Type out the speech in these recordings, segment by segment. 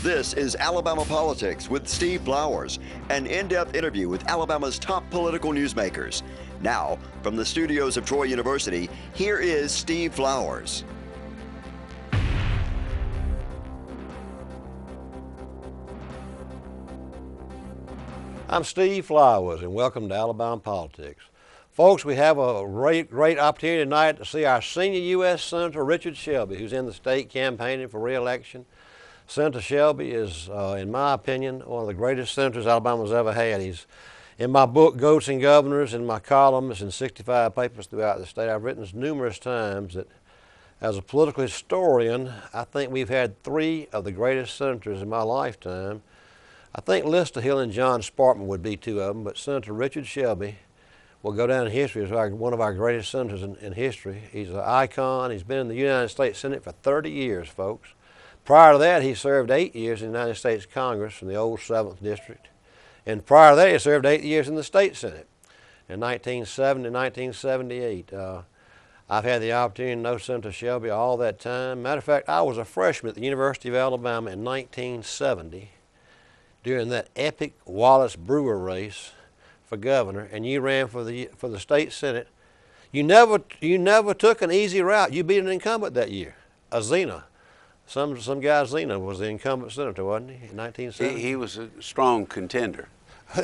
This is Alabama Politics with Steve Flowers, an in-depth interview with Alabama's top political newsmakers. Now, from the studios of Troy University, here is Steve Flowers. I'm Steve Flowers, and welcome to Alabama Politics. Folks, we have a great opportunity tonight to see our senior U.S. Senator Richard Shelby, who's in the state campaigning for re-election. Senator Shelby is, in my opinion, one of the greatest senators Alabama's ever had. He's in my book, Goats and Governors, in my columns, in 65 papers throughout the state. I've written numerous times that as a political historian, I think we've had three of the greatest senators in my lifetime. I think Lister Hill and John Sparkman would be two of them, but Senator Richard Shelby will go down in history as one of our greatest senators in history. He's an icon. He's been in the United States Senate for 30 years, folks. Prior to that, he served 8 years in the United States Congress from the old 7th District. And prior to that, he served 8 years in the State Senate in 1970 and 1978. I've had the opportunity to know Senator Shelby all that time. Matter of fact, I was a freshman at the University of Alabama in 1970 during that epic Wallace-Brewer race for governor, and you ran for the State Senate. You never took an easy route. You beat an incumbent that year, a Zena. Some guy Zena was the incumbent senator, wasn't he, in 1970? He was a strong contender.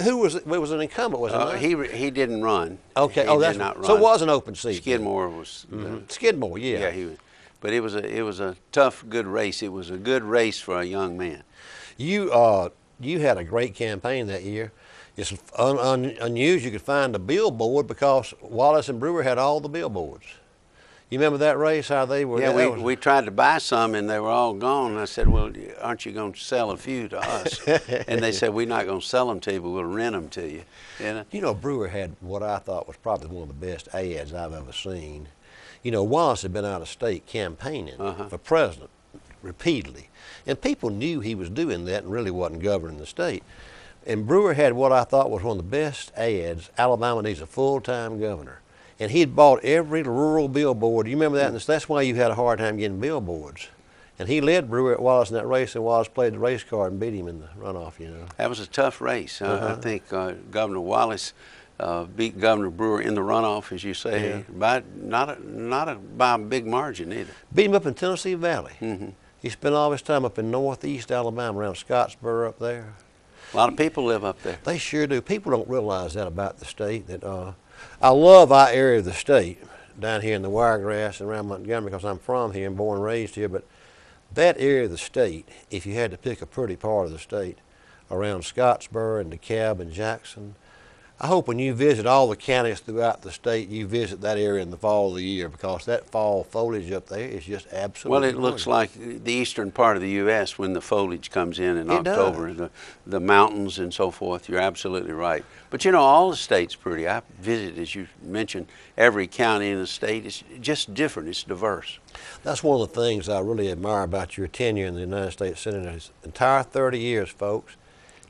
Who was it? It was an incumbent, wasn't it? He didn't run. Okay, he did not run. So it was an open seat. Skidmore was. Skidmore, yeah. Yeah, he was. But it was a tough, good race. It was a good race for a young man. You had a great campaign that year. It's unusual you could find a billboard because Wallace and Brewer had all the billboards. You remember that race, how they were? Yeah, we tried to buy some and they were all gone. And I said, well, aren't you going to sell a few to us? And they said, we're not going to sell them to you, but we'll rent them to you. You know, Brewer had what I thought was probably one of the best ads I've ever seen. You know, Wallace had been out of state campaigning for president repeatedly. And people knew he was doing that and really wasn't governing the state. And Brewer had what I thought was one of the best ads. Alabama needs a full-time governor. And he'd bought every rural billboard. You remember that? And that's why you had a hard time getting billboards. And he led Brewer at Wallace in that race, and Wallace played the race card and beat him in the runoff, you know. That was a tough race. I think Governor Wallace beat Governor Brewer in the runoff, as you say, by not by a big margin either. Beat him up in Tennessee Valley. He spent all his time up in northeast Alabama, around Scottsboro up there. A lot of people live up there. They sure do. People don't realize that about the state. That I love our area of the state, down here in the Wiregrass and around Montgomery, because I'm from here and born and raised here. But that area of the state, if you had to pick a pretty part of the state, around Scottsboro and DeKalb and Jackson, I hope when you visit all the counties throughout the state, you visit that area in the fall of the year, because that fall foliage up there is just absolutely Well, it looks like the eastern part of the U.S. when the foliage comes in October, the mountains and so forth. You're absolutely right. But you know, all the state's pretty. I visited, as you mentioned, every county in the state. It's just different. It's diverse. That's one of the things I really admire about your tenure in the United States Senate. His entire 30 years, folks,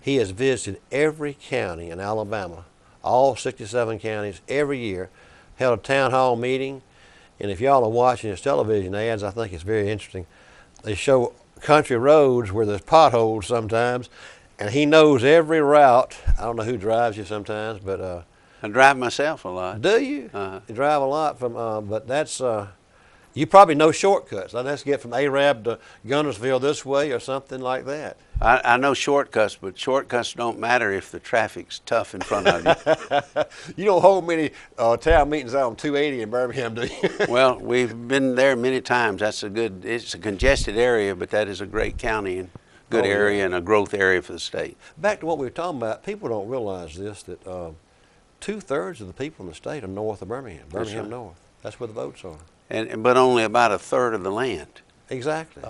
he has visited every county in Alabama, all 67 counties, every year, held a town hall meeting. And if y'all are watching his television ads, I think it's very interesting. They show country roads where there's potholes sometimes, and he knows every route. I don't know who drives you sometimes, but I drive myself a lot. Do you? You drive a lot from, but that's, you probably know shortcuts. Let's get from Arab to Gunnersville this way or something like that. I know shortcuts, but shortcuts don't matter if the traffic's tough in front of you. You don't hold many town meetings out on 280 in Birmingham, do you? Well, we've been there many times. It's a congested area, but that is a great county and good area and a growth area for the state. Back to what we were talking about, people don't realize this, that 2/3 of the people in the state are north of Birmingham North. That's where the votes are. But only about 1/3 of the land. Exactly.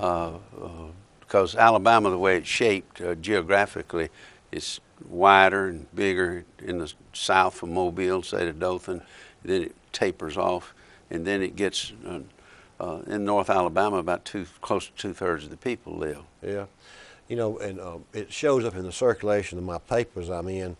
Because Alabama, the way it's shaped geographically, is wider and bigger in the south from Mobile, say to Dothan. Then it tapers off, and then it gets in North Alabama about close to 2/3 of the people live. Yeah, you know, and it shows up in the circulation of my papers I'm in.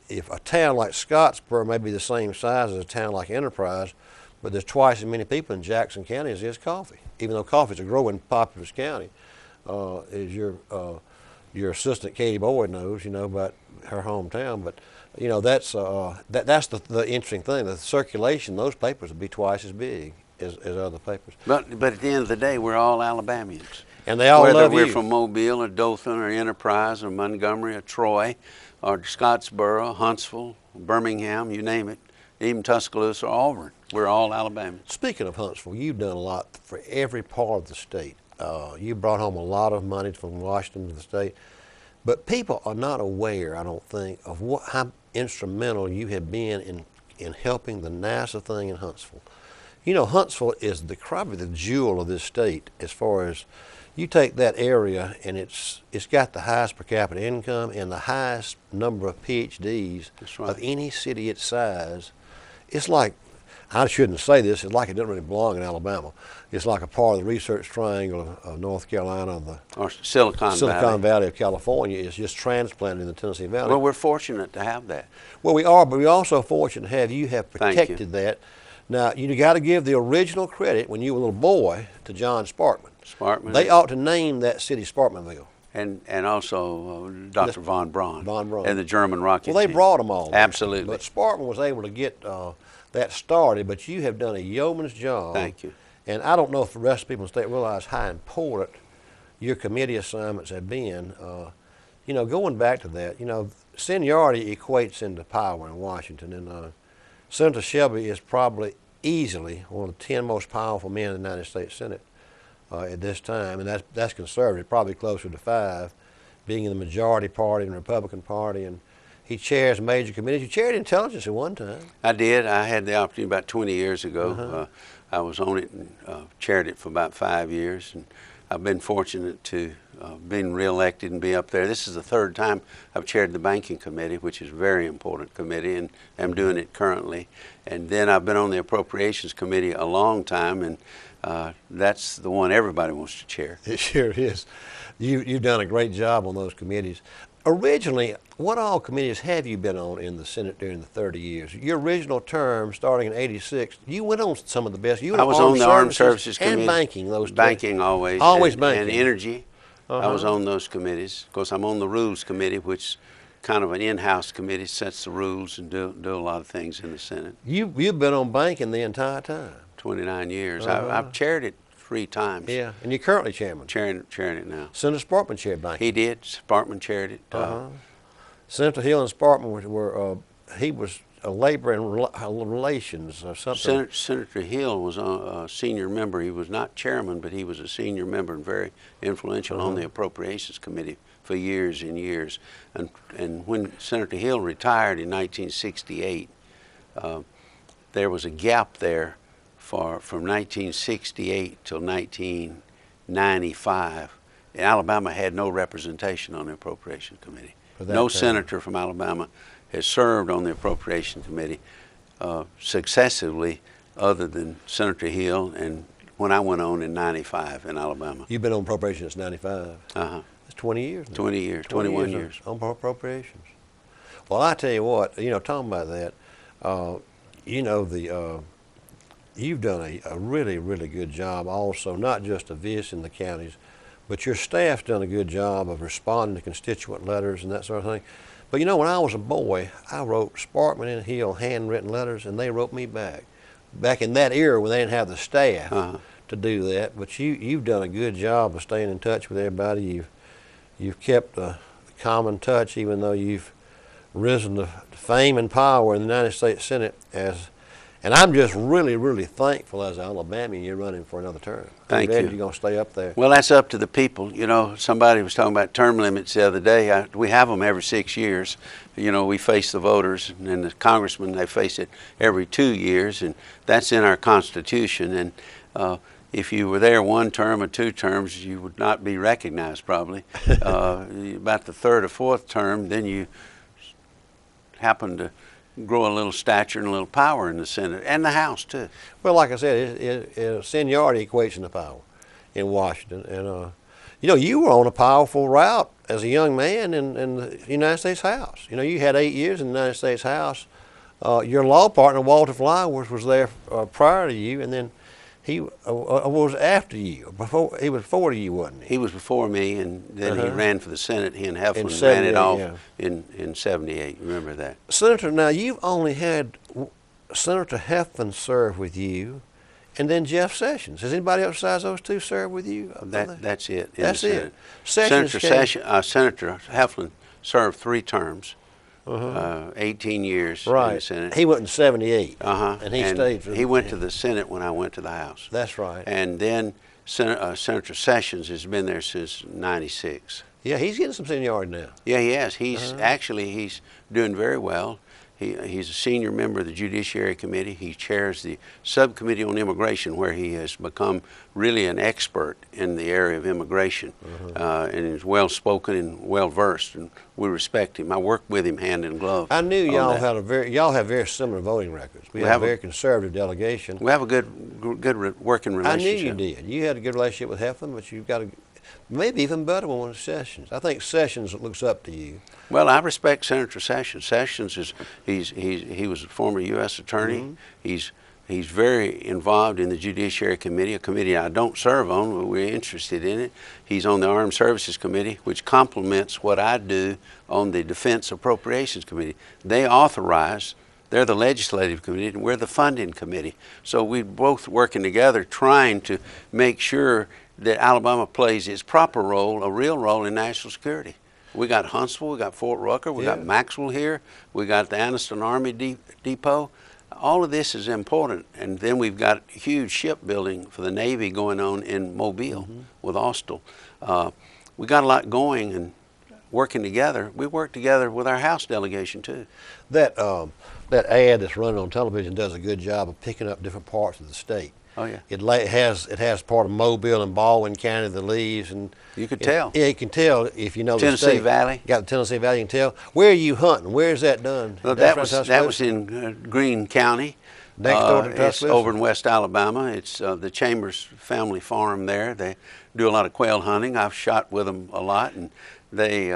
If a town like Scottsboro may be the same size as a town like Enterprise, but there's twice as many people in Jackson County as there's Coffee, even though Coffee's a growing populous county. as your assistant Katie Boyd knows, about her hometown. But that's the interesting thing. The circulation, those papers would be twice as big as other papers. But at the end of the day, we're all Alabamians. And they all Whether love we're you. from Mobile or Dothan or Enterprise or Montgomery or Troy or Scottsboro, Huntsville, Birmingham, you name it, even Tuscaloosa or Auburn. We're all Alabamians. Speaking of Huntsville, you've done a lot for every part of the state. You brought home a lot of money from Washington to the state. But people are not aware, I don't think, of how instrumental you have been in helping the NASA thing in Huntsville. Huntsville is probably the jewel of this state as far as you take that area, and it's got the highest per capita income and the highest number of PhDs of any city its size. It's like, I shouldn't say this, it's like it doesn't really belong in Alabama. It's like a part of the research triangle of North Carolina, or Silicon Valley of California is just transplanted in the Tennessee Valley. Well, we're fortunate to have that. Well, we are, but we're also fortunate to have you have protected that. Now, you got to give the original credit when you were a little boy to John Sparkman. They ought to name that city Sparkmanville. And also Dr. von Braun. And the German rocket team. Well, they brought them all. Absolutely. But Sparkman was able to get that started, but you have done a yeoman's job. Thank you. And I don't know if the rest of people in the state realize how important your committee assignments have been. Going back to that, seniority equates into power in Washington, and Senator Shelby is probably easily one of the 10 most powerful men in the United States Senate at this time, and that's conservative, probably closer to 5, being in the majority party and Republican Party, and he chairs major committees. You chaired intelligence at one time. I did. I had the opportunity about 20 years ago. I was on it and chaired it for about 5 years, and I've been fortunate to been reelected and be up there. This is the 3rd time I've chaired the Banking Committee, which is a very important committee, and I'm doing it currently. And then I've been on the Appropriations Committee a long time, and that's the one everybody wants to chair. It sure is. You've done a great job on those committees. Originally, what all committees have you been on in the Senate during the 30 years? Your original term, starting in '86, you went on some of the best. I was on the Armed Services Committee. And banking, those Banking two. Always. Always banking. And energy. I was on those committees. Of course, I'm on the Rules Committee, which is kind of an in-house committee, sets the rules and do a lot of things in the Senate. You've been on banking the entire time. 29 years. I've chaired it 3 times. Yeah, and you're currently chairman. Chairing it now. Senator Sparkman chaired banking. He did. Sparkman chaired it. Senator Hill and Sparkman were he was a labor and relations or something. Senator Hill was a senior member. He was not chairman, but he was a senior member and very influential on the Appropriations Committee for years and years. And when Senator Hill retired in 1968, there was a gap there from 1968 till 1995. Alabama had no representation on the Appropriations Committee. No senator from Alabama has served on the Appropriation Committee successively other than Senator Hill and when I went on in 95 in Alabama. You've been on appropriations since 95? Uh-huh. That's 20 years now. 20 years, 21 years. On appropriations. Well, I tell you what, talking about that, you've done a really, really good job also, not just of visiting the counties, but your staff's done a good job of responding to constituent letters and that sort of thing. But when I was a boy, I wrote Sparkman and Hill handwritten letters, and they wrote me back. Back in that era when they didn't have the staff to do that. But you've done a good job of staying in touch with everybody. You've kept the common touch, even though you've risen to fame and power in the United States Senate and I'm just really, really thankful as an Alabamian you're running for another term. Thank you. You're going to stay up there. Well, that's up to the people. Somebody was talking about term limits the other day. We have them every 6 years. We face the voters, and the congressmen, they face it every 2 years, and that's in our Constitution. And if you were there 1 term or 2 terms, you would not be recognized probably. About the 3rd or 4th term, then you happen to grow a little stature and a little power in the Senate and the House too. Well, like I said, seniority equates into power in Washington, and you were on a powerful route as a young man in the United States House. You had 8 years in the United States House. Your law partner Walter Flowers was there prior to you, and then He was after you. Before he was before you, wasn't he? He was before me, and then he ran for the Senate. He and Heflin In ran it 78, off yeah. in '78. Remember that? Senator, now you've only had Senator Heflin serve with you, and then Jeff Sessions. Has anybody else besides those two served with you? That's it. That's it. Senator Heflin served 3 terms. 18 years in the Senate. He went in '78, and he stayed. He went to the Senate when I went to the House. That's right. And then Senator Sessions has been there since '96. Yeah, he's getting some seniority now. Yeah, he has. He's he's doing very well. He's a senior member of the Judiciary Committee. He chairs the Subcommittee on Immigration, where he has become really an expert in the area of immigration, and is well-spoken and well-versed, and we respect him. I work with him hand in glove. I knew y'all had y'all have very similar voting records. We have a very conservative delegation. We have a good working relationship. I knew you did. You had a good relationship with Heflin, but you've got a maybe even better one with Sessions. I think Sessions looks up to you. Well, I respect Senator Sessions. Sessions is he was a former U.S. attorney. He's very involved in the Judiciary Committee, a committee I don't serve on, but we're interested in it. He's on the Armed Services Committee, which complements what I do on the Defense Appropriations Committee. They authorize. They're the legislative committee, and we're the funding committee. So we're both working together, trying to make sure that Alabama plays its proper role, a real role in national security. We got Huntsville, we got Fort Rucker, we got Maxwell here, we got the Anniston Army Depot. All of this is important. And then we've got huge shipbuilding for the Navy going on in Mobile with Austell. We got a lot going and working together. We work together with our House delegation too. That ad that's running on television does a good job of picking up different parts of the state. Oh yeah. It has part of Mobile and Baldwin County that leaves, and you can tell. Yeah, you can tell if you know Tennessee the state. Valley. Got the Tennessee Valley. You can tell. Where are you hunting? Where is that done? Well, that was in Greene County. Next door to It's Tuscaloosa? over in West Alabama. It's the Chambers family farm there. They do a lot of quail hunting. I've shot with them a lot, and they.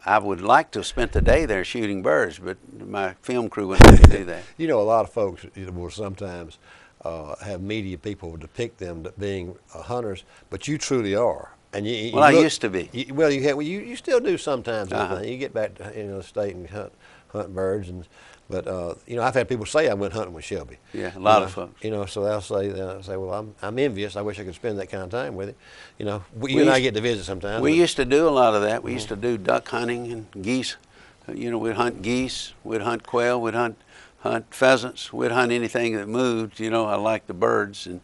I would like to have spent the day there shooting birds, but my film crew wouldn't let me do that. You know, a lot of folks will sometimes have media people depict them being hunters, but you truly are. And I used to be. You still do sometimes. You get back to the state and hunt birds, but I've had people say I went hunting with Shelby. Yeah, a lot of folks. So they'll say, well, I'm envious. I wish I could spend that kind of time with you. You and I get to visit sometimes. We used to do a lot of that. We used to do duck hunting and geese. We'd hunt geese. We'd hunt quail. We'd hunt pheasants. We'd hunt anything that moved. I like the birds and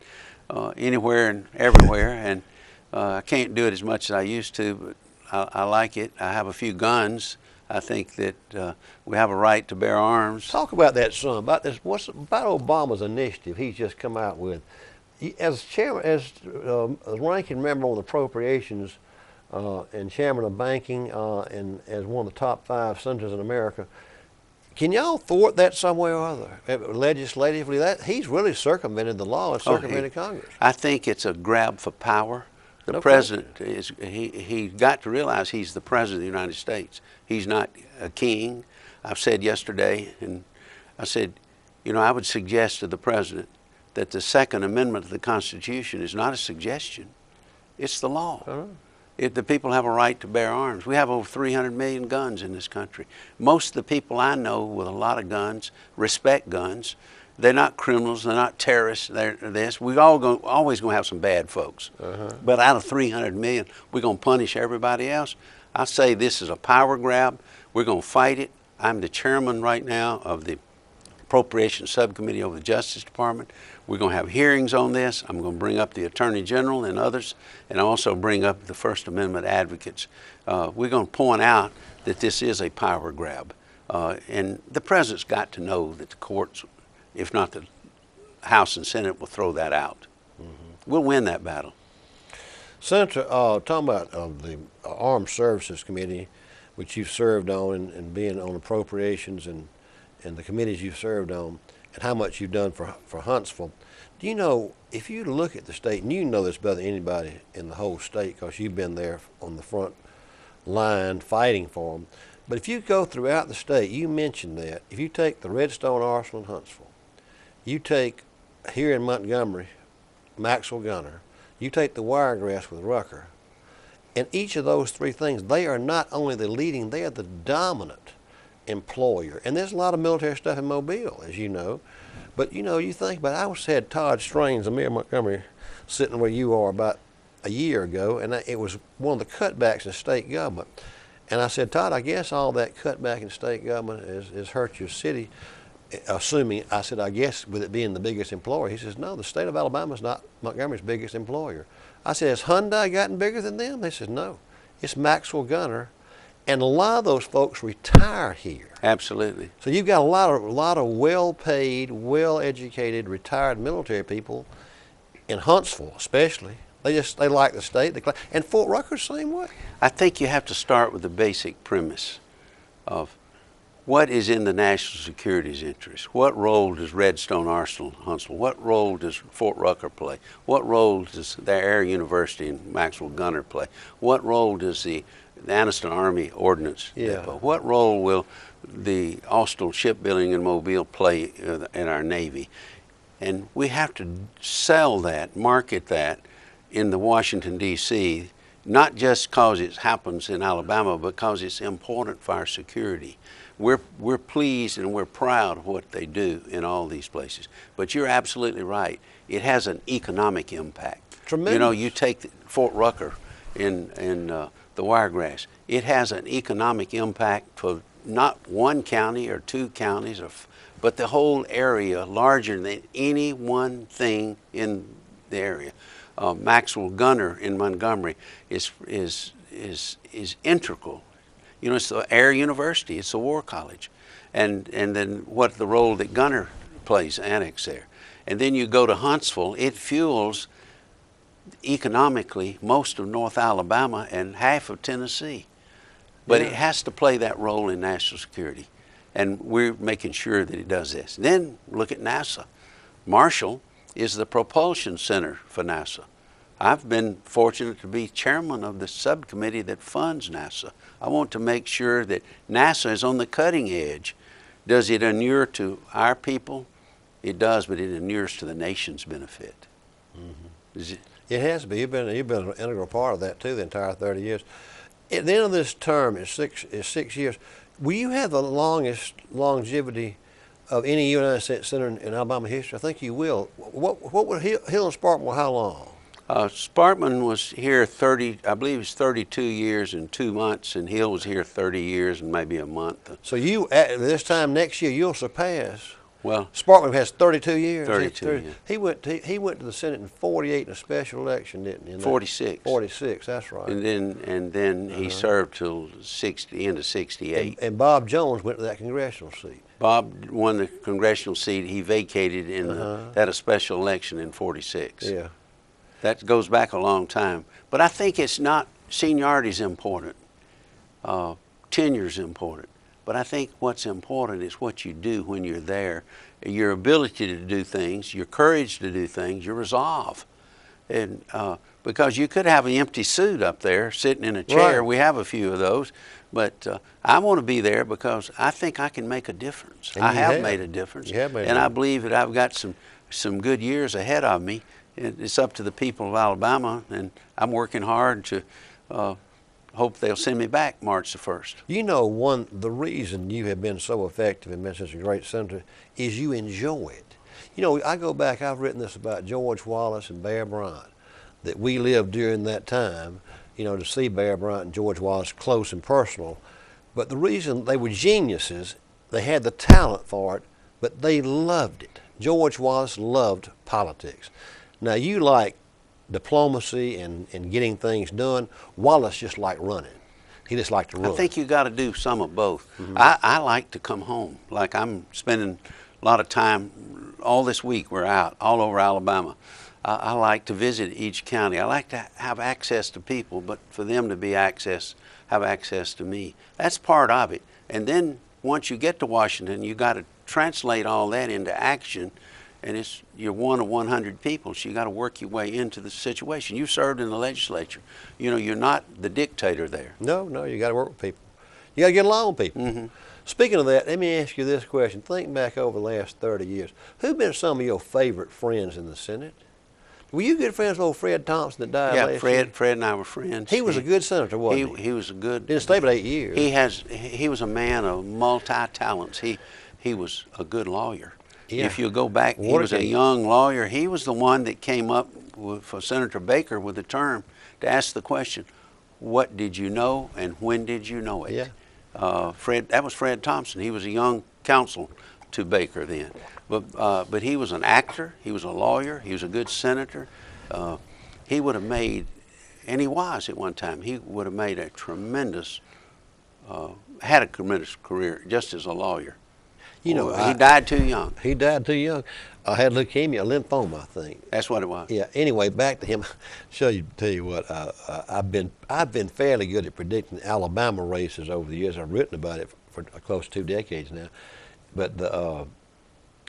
anywhere and everywhere. And I can't do it as much as I used to, but I like it. I have a few guns. I think that we have a right to bear arms. Talk about that some, about this. What's about Obama's initiative he's just come out with? As chairman, as ranking member on the appropriations and chairman of banking, and as one of the top 5 senators in America, can y'all thwart that some way or other, legislatively? That he's really circumvented the law and circumvented Congress. I think it's a grab for power. The president is he got to realize he's the president of the United States. He's not a king. I've said yesterday, and I said, I would suggest to the president that the Second Amendment of the Constitution is not a suggestion. It's the law. The people have a right to bear arms. We have over 300 million guns in this country. Most of the people I know with a lot of guns respect guns. They're not criminals. They're not terrorists. They're this. We're always going to have some bad folks. But out of 300 million, we're going to punish everybody else. I say this is a power grab. We're going to fight it. I'm the chairman right now of the Appropriations Subcommittee over the Justice Department. We're going to have hearings on this. I'm going to bring up the Attorney General and others, and also bring up the First Amendment advocates. We're going to point out that this is a power grab. And the president's got to know that the courts, if not the House and Senate, will throw that out. We'll win that battle. Senator, talking about the Armed Services Committee, which you've served on, and being on appropriations and the committees you've served on, and how much you've done for Huntsville, do you know, if you look at the state, and you know this better than anybody in the whole state because you've been there on the front line fighting for them, but if you go throughout the state, you mentioned that, if you take the Redstone Arsenal in Huntsville, you take here in Montgomery, Maxwell Gunner, you take the Wiregrass with Rucker, and each of those three things, they are not only the leading, they are the dominant employer. And there's a lot of military stuff in Mobile, as you know. But you think about it, I had Todd Strains of Mayor Montgomery sitting where you are about a year ago, and it was one of the cutbacks in state government. And I said, Todd, I guess all that cutback in state government has hurt your city. Assuming, I said, I guess with it being the biggest employer. He says, no, the state of Alabama is not Montgomery's biggest employer. I said, has Hyundai gotten bigger than them? They said, no, it's Maxwell Gunner. And a lot of those folks retire here. Absolutely. So you've got a lot of well-paid, well-educated, retired military people in Huntsville, especially. They like the state. And Fort Rucker's the same way. I think you have to start with the basic premise of what is in the national security's interest. What role does Redstone Arsenal in Huntsville? What role does Fort Rucker play? What role does the Air University in Maxwell Gunner play? What role does the Anniston Army Ordnance Depot? What role will the Austell Shipbuilding in Mobile play in our Navy? And we have to sell that, market that in the Washington, D.C., not just because it happens in Alabama, but because it's important for our security. We're pleased and we're proud of what they do in all these places. But you're absolutely right. It has an economic impact. Tremendous. You know, you take Fort Rucker in the Wiregrass. It has an economic impact for not one county or two counties, but the whole area, larger than any one thing in the area. Maxwell Gunner in Montgomery is integral. You know, it's the Air University, it's the War College. And then what the role that Gunner plays annexed there. And then you go to Huntsville, it fuels economically most of North Alabama and half of Tennessee. But it has to play that role in national security. And we're making sure that it does this. Then look at NASA. Marshall is the propulsion center for NASA. I've been fortunate to be chairman of the subcommittee that funds NASA. I want to make sure that NASA is on the cutting edge. Does it inure to our people? It does, but it inures to the nation's benefit. Mm-hmm. It has to be. You've been an integral part of that too, the entire 30 years. At the end of this term is 6 years. Will you have the longest longevity of any United States Senator in Alabama history? I think you will. What would Hill and Sparkman were how long? Sparkman was here 32 years and 2 months, and Hill was here 30 years and maybe a month. So you, at this time next year, you'll surpass. Well, Sparkman has 32 years. 32. Yeah. He went to the Senate in 48 in a special election, didn't he? 46. 46, that's right. And then he served till the end of 68. And Bob Jones went to that congressional seat. Bob won the congressional seat. He vacated in had a special election in 46. Yeah. That goes back a long time. But I think it's not, seniority is important. Tenure is important. But I think what's important is what you do when you're there, your ability to do things, your courage to do things, your resolve. And because you could have an empty suit up there sitting in a chair. Right. We have a few of those. But I want to be there because I think I can make a difference. I have made a difference. And I believe that I've got some good years ahead of me. It's up to the people of Alabama, and I'm working hard to hope they'll send me back March the 1st. You know, the reason you have been so effective and been such a great senator is you enjoy it. You know, I go back, I've written this about George Wallace and Bear Bryant, that we lived during that time, you know, to see Bear Bryant and George Wallace close and personal. But the reason they were geniuses, they had the talent for it, but they loved it. George Wallace loved politics. Now, you like diplomacy and getting things done. Wallace just liked running. He just liked to run. I think you got to do some of both. Mm-hmm. I like to come home. Like I'm spending a lot of time, all this week we're out, all over Alabama. I like to visit each county. I like to have access to people, but for them to have access to me. That's part of it. And then once you get to Washington, you got to translate all that into action. And you're one of 100 people, so you got to work your way into the situation. You served in the legislature. You know, you're not the dictator there. No, you got to work with people. You got to get along with people. Mm-hmm. Speaking of that, let me ask you this question. Think back over the last 30 years. Who've been some of your favorite friends in the Senate? Were you good friends with old Fred Thompson that died last year? Yeah, Fred and I were friends. He was a good senator, wasn't he? He was a good. Didn't stay but 8 years. He was a man of multi-talents. He was a good lawyer. Yeah. If you go back, he was a young lawyer. He was the one that came up for Senator Baker with the term to ask the question, what did you know and when did you know it? Yeah. That was Fred Thompson. He was a young counsel to Baker then. But he was an actor, he was a lawyer, he was a good senator. He would have made, and he was at one time, he would have made a tremendous, had a tremendous career just as a lawyer. You know, he died too young. He died too young. I had leukemia, lymphoma, I think. That's what it was. Yeah. Anyway, back to him. Tell you what. I've been fairly good at predicting Alabama races over the years. I've written about it for close to 2 decades now, but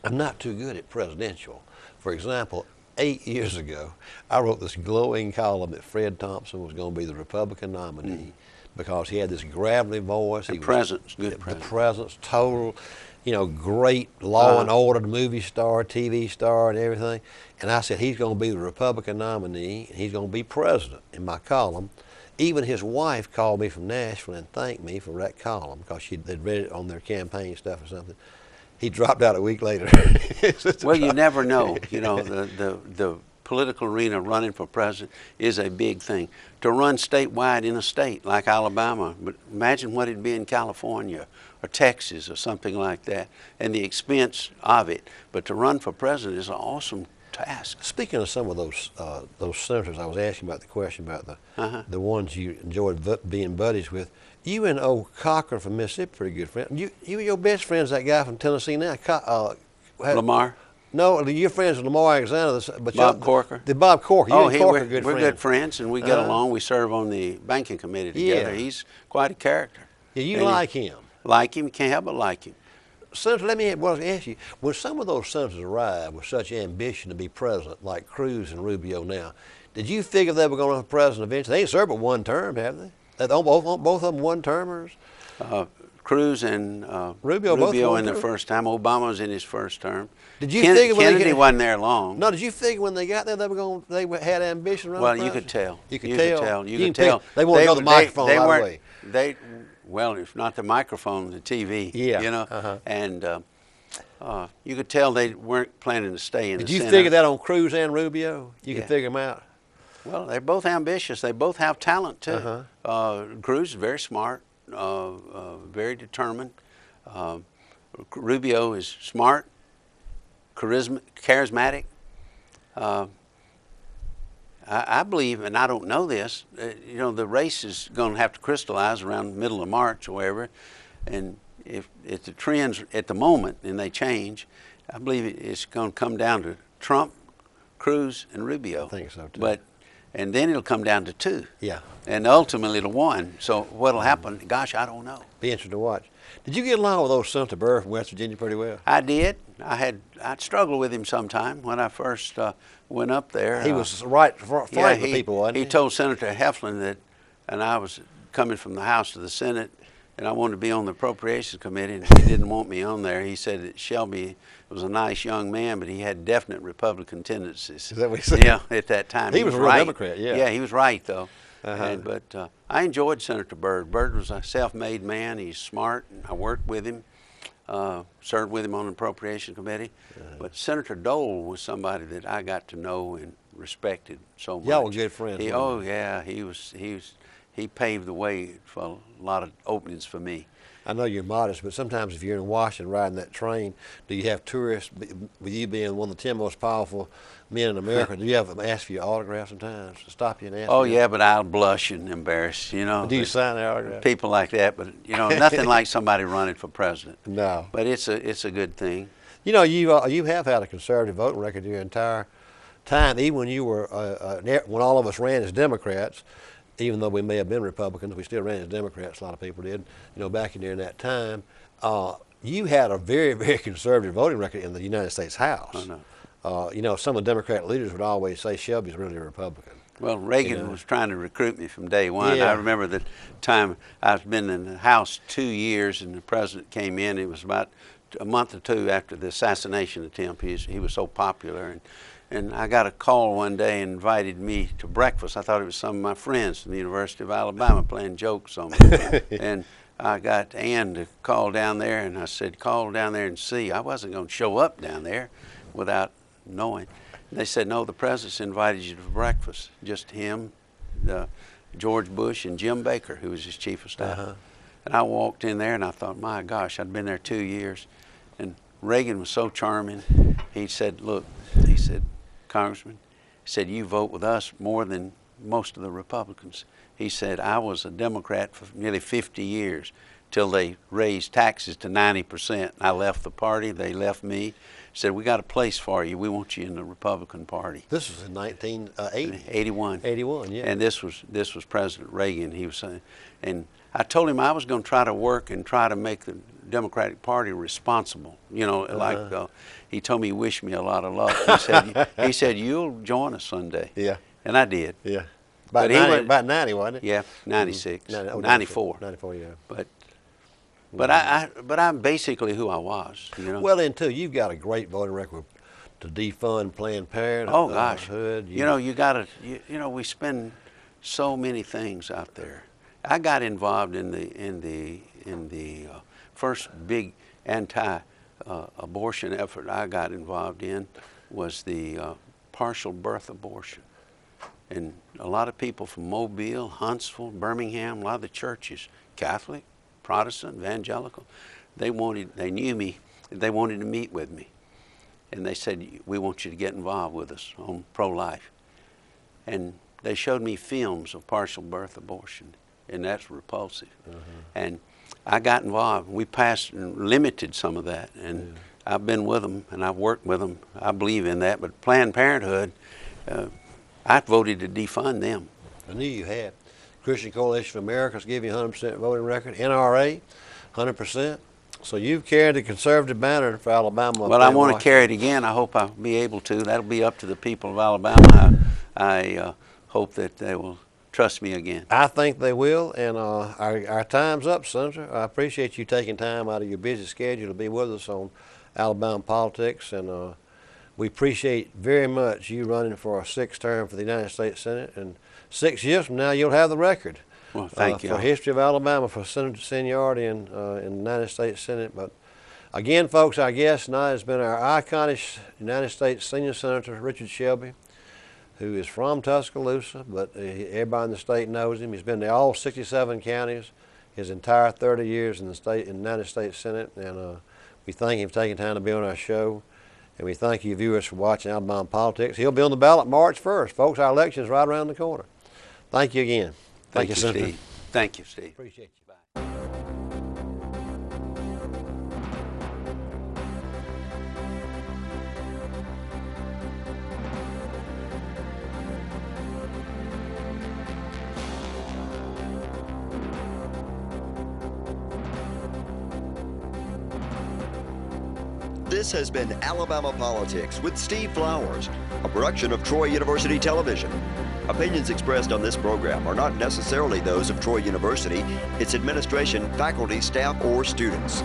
I'm not too good at presidential. For example, 8 years ago, I wrote this glowing column that Fred Thompson was going to be the Republican nominee because he had this gravelly voice. Good presence. The presence, total. You know, great Law and Order movie star, TV star, and everything. And I said, he's going to be the Republican nominee, and he's going to be president in my column. Even his wife called me from Nashville and thanked me for that column because they'd read it on their campaign stuff or something. He dropped out a week later. Well, you never know. You know, the political arena running for president is a big thing. To run statewide in a state like Alabama, but imagine what it'd be in California or Texas or something like that, and the expense of it. But to run for president is an awesome task. Speaking of some of those senators, I was asking about the question about the ones you enjoyed being buddies with. You and old Cochran from Mississippi, pretty good friend. You were your best friends, that guy from Tennessee now. Lamar? No, you're friends with Lamar Alexander. But Bob Corker? The Bob Corker. Oh, we're good friends, and we get along. We serve on the banking committee together. Yeah. He's quite a character. Yeah, you like him. Like him, can't help but like him. Senator, let me ask you, when some of those senators arrived with such ambition to be president, like Cruz and Rubio now, did you figure they were going to be president eventually? They ain't served but one term, have they? Both of them one-termers? Cruz and Rubio in their first time. Obama was in his first term. Did you figure Kennedy wasn't there long? No, did you figure when they got there they had ambition around the president? You could tell. You could tell. You could tell. They wanted to go to the microphone right away. Well, if not the microphone, the TV. Yeah. You know, and you could tell they weren't planning to stay in the Senate. Did you figure that on Cruz and Rubio? You could figure them out. Well, they're both ambitious. They both have talent too. Cruz is very smart, very determined. Rubio is smart, charismatic. I believe, and I don't know this, you know, the race is going to have to crystallize around the middle of March or wherever, and if the trends at the moment, and they change, I believe it's going to come down to Trump, Cruz, and Rubio. I think so too. And then it'll come down to 2. Yeah. And ultimately to 1. So what'll happen, gosh, I don't know. Be interesting to watch. Did you get along with old Senator Burr from West Virginia pretty well? I did. I'd struggled with him sometime when I first went up there. He was right with people, wasn't he? He told Senator Heflin that, and I was coming from the House to the Senate, and I wanted to be on the Appropriations Committee, and he didn't want me on there. He said that Shelby was a nice young man, but he had definite Republican tendencies. Is that what he said? Yeah, at that time. He was a real Democrat, yeah. Yeah, he was right, though. But I enjoyed Senator Byrd. Byrd was a self-made man. He's smart, and I worked with him, served with him on the Appropriations Committee. But Senator Dole was somebody that I got to know and respected so much. Y'all were good friends. He paved the way for a lot of openings for me. I know you're modest, but sometimes if you're in Washington riding that train, do you have tourists, with you being one of the 10 most powerful men in America, do you have them ask for your autograph sometimes, to stop you and ask Oh, you? yeah, but I'll blush and embarrass, you know. Do you sign their autograph? People like that, but, you know, nothing like somebody running for president. No. But it's a good thing. You know, you have had a conservative voting record your entire time, even when you were, when all of us ran as Democrats. Even though we may have been Republicans, we still ran as Democrats, a lot of people did, you know, back in during that time. You had a very, very conservative voting record in the United States House. Oh, no. You know, some of the Democrat leaders would always say Shelby's really a Republican. Well, Reagan You know. was trying to recruit me from day one. Yeah. I remember the time I've been in the House 2 years, and the president came in. It was about a month or two after the assassination attempt. He was so popular, and I got a call one day and invited me to breakfast. I thought it was some of my friends from the University of Alabama playing jokes on me. And I got Ann to call down there, and I said, call down there and see. I wasn't going to show up down there without knowing. They said, no, the president's invited you to breakfast. Just him, George Bush, and Jim Baker, who was his chief of staff. And I walked in there, and I thought, my gosh, I'd been there 2 years. And Reagan was so charming. He said, look, he said, Congressman, he said, you vote with us more than most of the Republicans. He said, I was a Democrat for nearly 50 years till they raised taxes to 90%. I left the party. They left me. Said, we got a place for you. We want you in the Republican Party. This was in 1980. 81. 81, yeah. And this was President Reagan. He was saying, and I told him I was going to try to work and try to make the Democratic Party responsible. You know, like he told me he wished me a lot of luck. He said you'll join us someday. Yeah. And I did. Yeah. But About 90, wasn't it? Yeah, 96, 94. 94. 94, yeah. But I'm basically who I was. You know. Well, then too, you've got a great voting record to defund Planned Parenthood. Oh gosh. You know, you gotta. You know, we spend so many things out there. I got involved in the first big anti-abortion effort I got involved in was the partial birth abortion. And a lot of people from Mobile, Huntsville, Birmingham, a lot of the churches, Catholic, Protestant, evangelical, they knew me, they wanted to meet with me. And they said, we want you to get involved with us on pro-life. And they showed me films of partial birth abortion, and that's repulsive. And I got involved. We passed and limited some of that, and I've been with them, and I've worked with them. I believe in that, but Planned Parenthood, I voted to defund them. I knew you had. Christian Coalition of America's give you 100% voting record. NRA, 100%. So you've carried the conservative banner for Alabama. Well, I want to carry it again. I hope I'll be able to. That'll be up to the people of Alabama. I hope that they will trust me again. I think they will, and our time's up, Senator. I appreciate you taking time out of your busy schedule to be with us on Alabama politics, and we appreciate very much you running for a 6th term for the United States Senate, and 6 years from now you'll have the record. Well, thank you. For history of Alabama, for senator seniority in the United States Senate. But again, folks, our guest tonight has been our iconic United States Senior Senator Richard Shelby, who is from Tuscaloosa, but everybody in the state knows him. He's been to all 67 counties his entire 30 years in the United States Senate, and we thank him for taking time to be on our show. And we thank you viewers for watching Alabama Politics. He'll be on the ballot March 1st. Folks, our election is right around the corner. Thank you again. Thank you, Senator. Steve. Thank you, Steve. Appreciate you. Bye. This has been Alabama Politics with Steve Flowers, a production of Troy University Television. Opinions expressed on this program are not necessarily those of Troy University, its administration, faculty, staff, or students.